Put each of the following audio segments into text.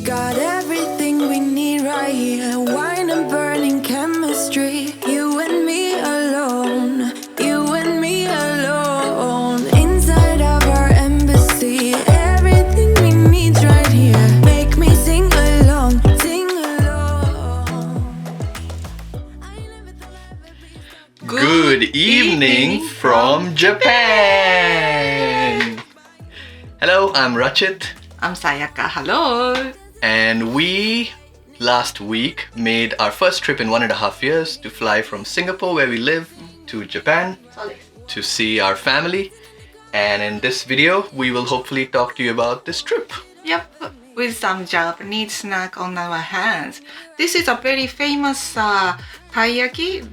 got everything we need right here. Wine and burning chemistry. You and me alone. You and me alone. Inside of our embassy. Everything we need's right here. Make me sing along. Sing along. Good evening from Japan! Hello, I'm Rachit. I'm Sayaka. Hello. And we, last week, made our first trip in 1.5 years to fly from Singapore, where we live, to Japan to see our family. And in this video, we will hopefully talk to you about this trip. Yep, with some Japanese snack on our hands. This is a very famous taiyaki.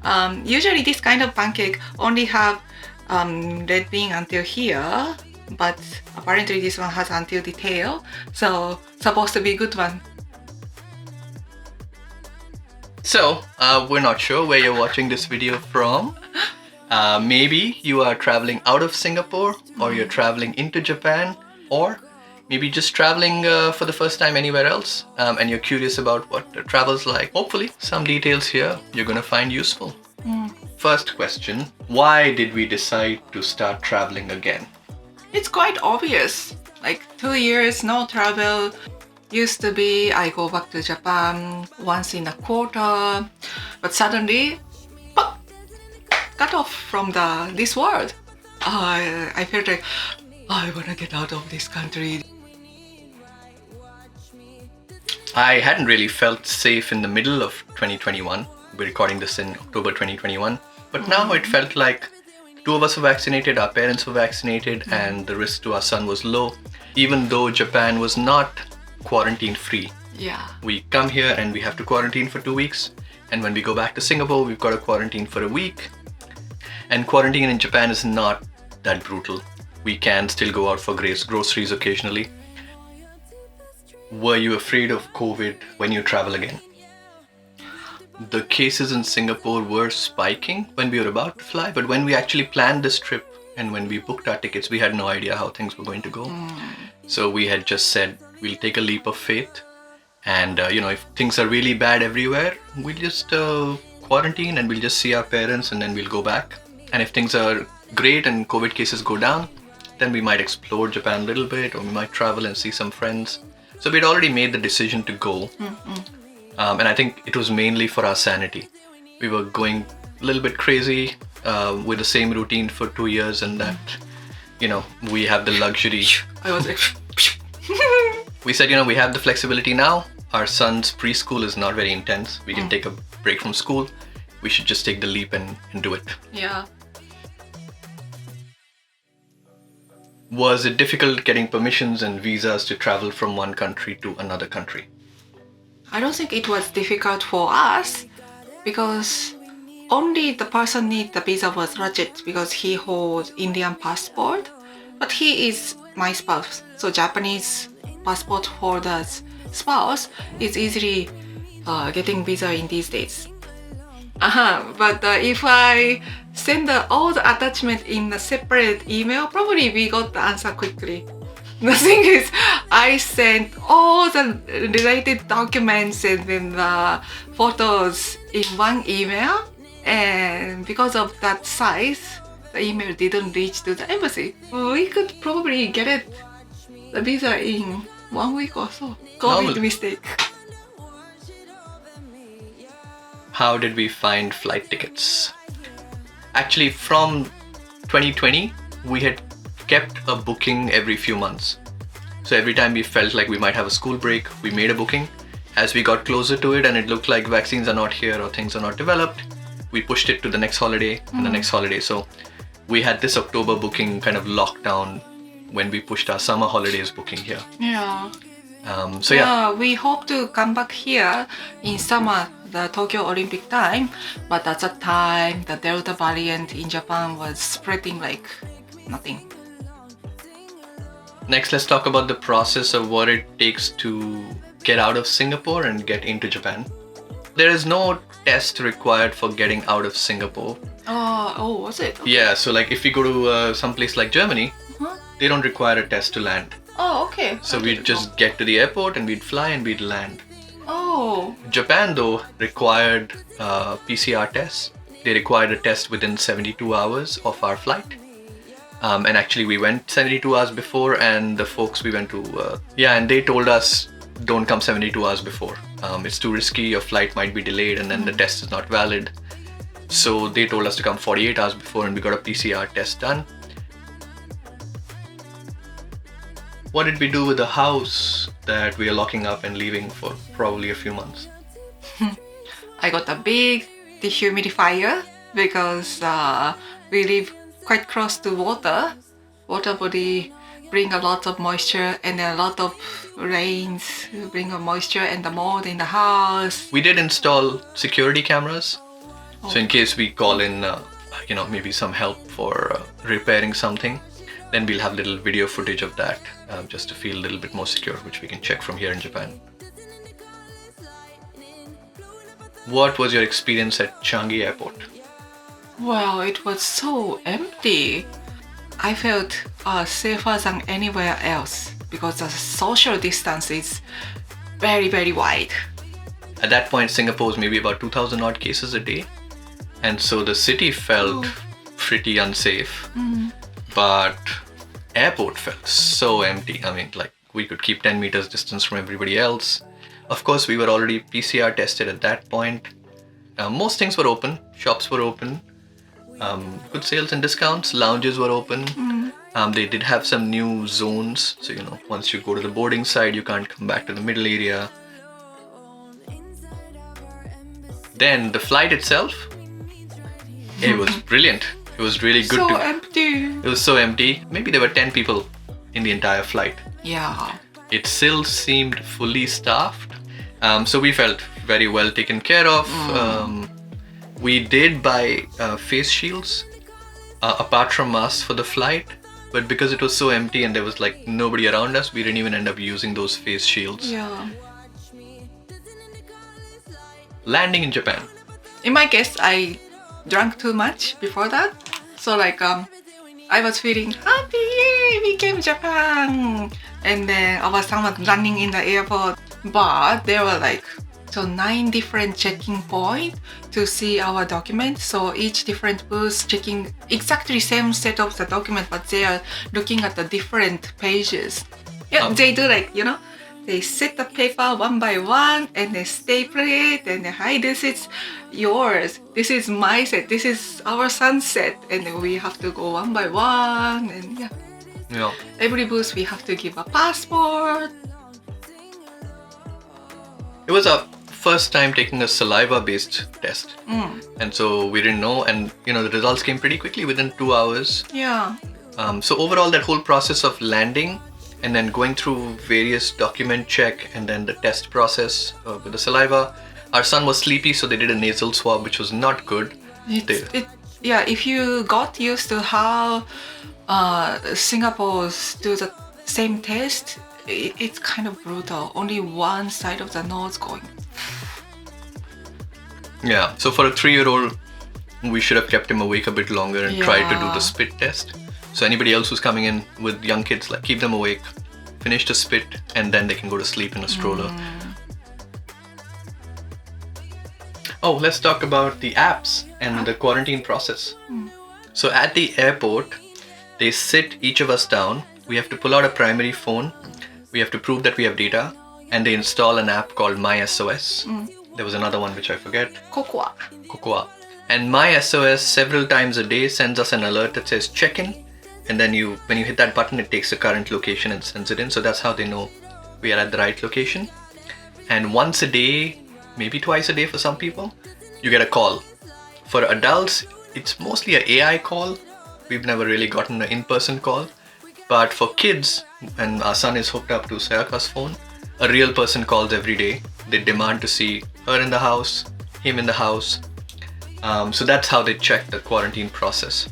Usually this kind of pancake only have red bean until here, but apparently this one has until the tail, so supposed to be a good one. So, we're not sure where you're watching this video from. Maybe you are traveling out of Singapore, or you're traveling into Japan, or maybe just traveling for the first time anywhere else, and you're curious about what the travel's like. Hopefully, some details here you're gonna find useful. First question, why did we decide to start traveling again? It's quite obvious. Like 2 years no travel. Used to be I go back to Japan once in a quarter, but suddenly, pop, cut off from this world. I felt like I wanna get out of this country. I hadn't really felt safe in the middle of 2021. We're recording this in October 2021, but now it felt like two of us were vaccinated, our parents were vaccinated, and the risk to our son was low, even though Japan was not quarantine free. Yeah. We come here and we have to quarantine for 2 weeks, and when we go back to Singapore, we've got to quarantine for a week. And quarantine in Japan is not that brutal. We can still go out for groceries occasionally. Were you afraid of COVID when you travel again? The cases in Singapore were spiking when we were about to fly, but when we actually planned this trip and when we booked our tickets, we had no idea how things were going to go. So we had just said, we'll take a leap of faith, and if things are really bad everywhere, we'll just quarantine and we'll just see our parents and then we'll go back. And if things are great and COVID cases go down, then we might explore Japan a little bit, or we might travel and see some friends. So we'd already made the decision to go. And I think it was mainly for our sanity. We were going a little bit crazy with the same routine for 2 years, and that, we have the luxury. I was like, We said, we have the flexibility now. Our son's preschool is not very intense. We can take a break from school. We should just take the leap and do it. yeah. Was it difficult getting permissions and visas to travel from one country to another country? I don't think it was difficult for us because only the person need the visa was Rajat because he holds Indian passport, but he is my spouse. So Japanese passport holder's spouse is easily getting visa in these days. But if I send all the attachment in a separate email, probably we got the answer quickly. The thing is, I sent all the related documents and then the photos in one email, and because of that size, the email didn't reach to the embassy. We could probably get the visa in 1 week or so. COVID mistake. How did we find flight tickets? Actually, from 2020, we had kept a booking every few months. So every time we felt like we might have a school break, we made a booking. As we got closer to it and it looked like vaccines are not here or things are not developed, we pushed it to the next holiday and the next holiday. So we had this October booking kind of locked down when we pushed our summer holidays booking here. Yeah. So we hope to come back here in summer, the Tokyo Olympic time, but at that time, the Delta variant in Japan was spreading like nothing. Next, let's talk about the process of what it takes to get out of Singapore and get into Japan. There is no test required for getting out of Singapore. Was it? Okay. Yeah, so like if you go to some place like Germany, they don't require a test to land. Oh, okay. So I we'd didn't just get to the airport and we'd fly and we'd land. know. Oh. Japan, though, required PCR tests. They required a test within 72 hours of our flight. And actually, we went 72 hours before, and the folks we went to, and they told us, don't come 72 hours before. It's too risky, your flight might be delayed, and then the test is not valid. So they told us to come 48 hours before, and we got a PCR test done. What did we do with the house that we are locking up and leaving for probably a few months? I got a big dehumidifier because we live quite close to water. Water body bring a lot of moisture, and a lot of rains bring a moisture and the mold in the house. We did install security cameras. So in case we call in, maybe some help for repairing something, then we'll have little video footage of that just to feel a little bit more secure, which we can check from here in Japan. What was your experience at Changi airport? Well, it was so empty. I felt safer than anywhere else because the social distance is very, very wide. At that point, Singapore was maybe about 2,000 odd cases a day. And so the city felt pretty unsafe. But airport felt so empty. I mean, like we could keep 10 meters distance from everybody else. Of course, we were already PCR tested at that point. Most things were open. Shops were open. Good sales and discounts. Lounges were open. They did have some new zones. So, once you go to the boarding side, you can't come back to the middle area. Then the flight itself, it was brilliant. It was really good. So empty. It was so empty. Maybe there were 10 people in the entire flight. Yeah. It still seemed fully staffed. So we felt very well taken care of. We did buy face shields apart from us for the flight. But because it was so empty and there was like nobody around us, we didn't even end up using those face shields. Yeah. Landing in Japan. In my case, I drank too much before that. So I was feeling happy, yay, we came to Japan. And then our son was running in the airport. But there were 9 different checking points to see our document. So each different booth checking exactly same set of the document, but they are looking at the different pages. Yeah, they do they set the paper one by one and they staple it and they, hi, this is yours, this is my set, this is our son's set, and then we have to go one by one, and Yeah. every booth we have to give a passport. It was our first time taking a saliva-based test. And so we didn't know, and the results came pretty quickly within 2 hours. Yeah. So overall, that whole process of landing and then going through various document check and then the test process with the saliva. Our son was sleepy, so they did a nasal swab, which was not good. If you got used to how Singapore's do the same test, it's kind of brutal. Only one side of the nose going. Yeah, so for a 3-year-old, we should have kept him awake a bit longer and tried to do the spit test. So anybody else who's coming in with young kids, keep them awake, finish the spit, and then they can go to sleep in a stroller. Oh, let's talk about the apps and the quarantine process. So at the airport, they sit each of us down. We have to pull out a primary phone. We have to prove that we have data, and they install an app called MySOS. There was another one which I forget. Cocoa. And MySOS several times a day sends us an alert that says check-in. And then when you hit that button, it takes the current location and sends it in. So that's how they know we are at the right location. And once a day, maybe twice a day for some people, you get a call. For adults, it's mostly an AI call. We've never really gotten an in-person call. But for kids, and our son is hooked up to Sayaka's phone, a real person calls every day. They demand to see her in the house, him in the house. So that's how they check the quarantine process.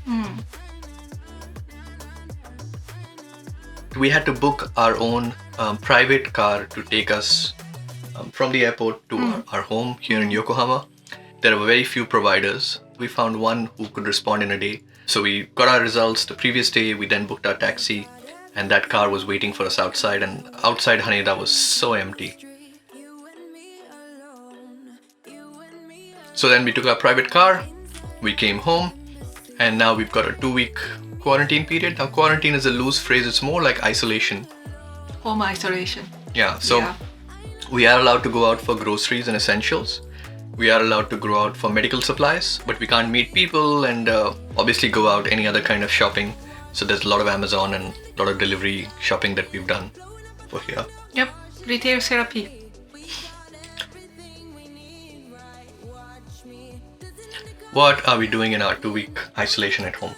We had to book our own private car to take us from the airport to our home here in Yokohama. There were very few providers. We found one who could respond in a day. So we got our results the previous day. We then booked our taxi and that car was waiting for us outside, and outside Haneda was so empty. So then we took our private car, we came home, and now we've got a 2-week quarantine period. Now quarantine is a loose phrase, it's more like isolation. Home isolation. Yeah, so Yeah. we are allowed to go out for groceries and essentials. We are allowed to go out for medical supplies, but we can't meet people and obviously go out any other kind of shopping. So there's a lot of Amazon and a lot of delivery shopping that we've done for here. Yep. Retail therapy. What are we doing in our 2-week isolation at home?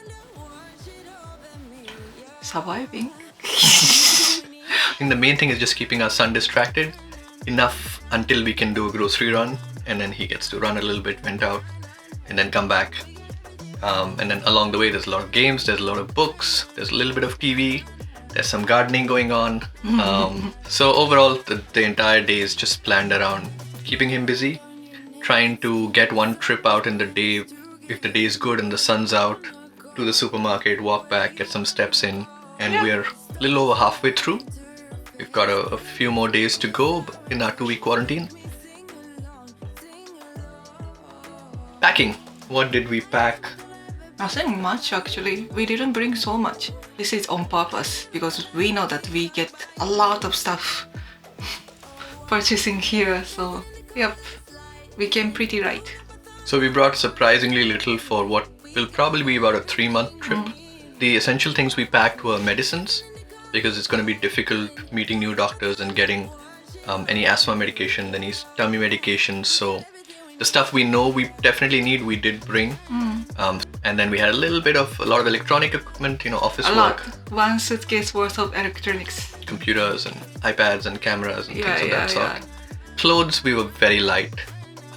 Surviving. I think the main thing is just keeping our son distracted enough until we can do a grocery run, and then he gets to run a little bit, vent out, and then come back. And then along the way, there's a lot of games, there's a lot of books, there's a little bit of TV, there's some gardening going on. So overall, the entire day is just planned around keeping him busy, trying to get one trip out in the day, if the day is good and the sun's out, to the supermarket, walk back, get some steps in, and we're a little over halfway through. We've got a few more days to go in our 2-week quarantine. Packing. What did we pack? Nothing much actually. We didn't bring so much. This is on purpose because we know that we get a lot of stuff purchasing here. So, yep, we came pretty right. So we brought surprisingly little for what will probably be about a 3-month trip. The essential things we packed were medicines, because it's going to be difficult meeting new doctors and getting any asthma medication, any tummy medications. So the stuff we know we definitely need, we did bring. And then we had a lot of electronic equipment, office A work, lot. One suitcase worth of electronics. computers and iPads and cameras and things of that sort. Yeah. Clothes, we were very light.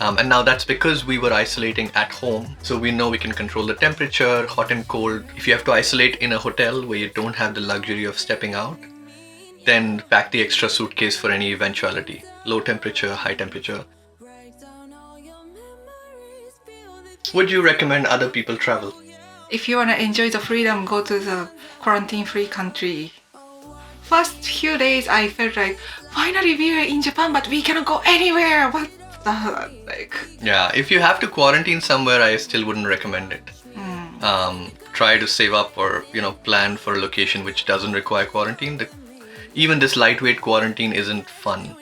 And now that's because we were isolating at home. So we know we can control the temperature, hot and cold. If you have to isolate in a hotel where you don't have the luxury of stepping out, then pack the extra suitcase for any eventuality. Low temperature, high temperature. Would you recommend other people travel? If you wanna enjoy the freedom, go to the quarantine-free country. First few days, I felt like finally we are in Japan, but we cannot go anywhere. What the like? Yeah, if you have to quarantine somewhere, I still wouldn't recommend it. Try to save up or plan for a location which doesn't require quarantine. Even this lightweight quarantine isn't fun.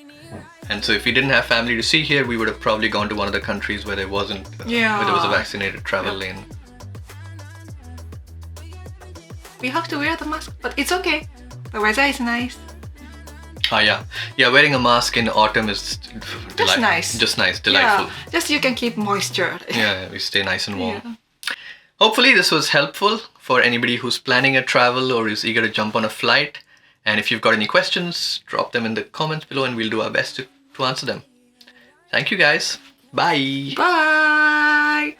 And so if we didn't have family to see here, we would have probably gone to one of the countries where there was a vaccinated travel lane. We have to wear the mask, but it's okay. The weather is nice. Yeah, wearing a mask in autumn is nice. Just nice, delightful. Yeah, just you can keep moisture. Yeah, we stay nice and warm. Yeah. Hopefully this was helpful for anybody who's planning a travel or is eager to jump on a flight. And if you've got any questions, drop them in the comments below and we'll do our best to answer them. Thank you guys. Bye. Bye.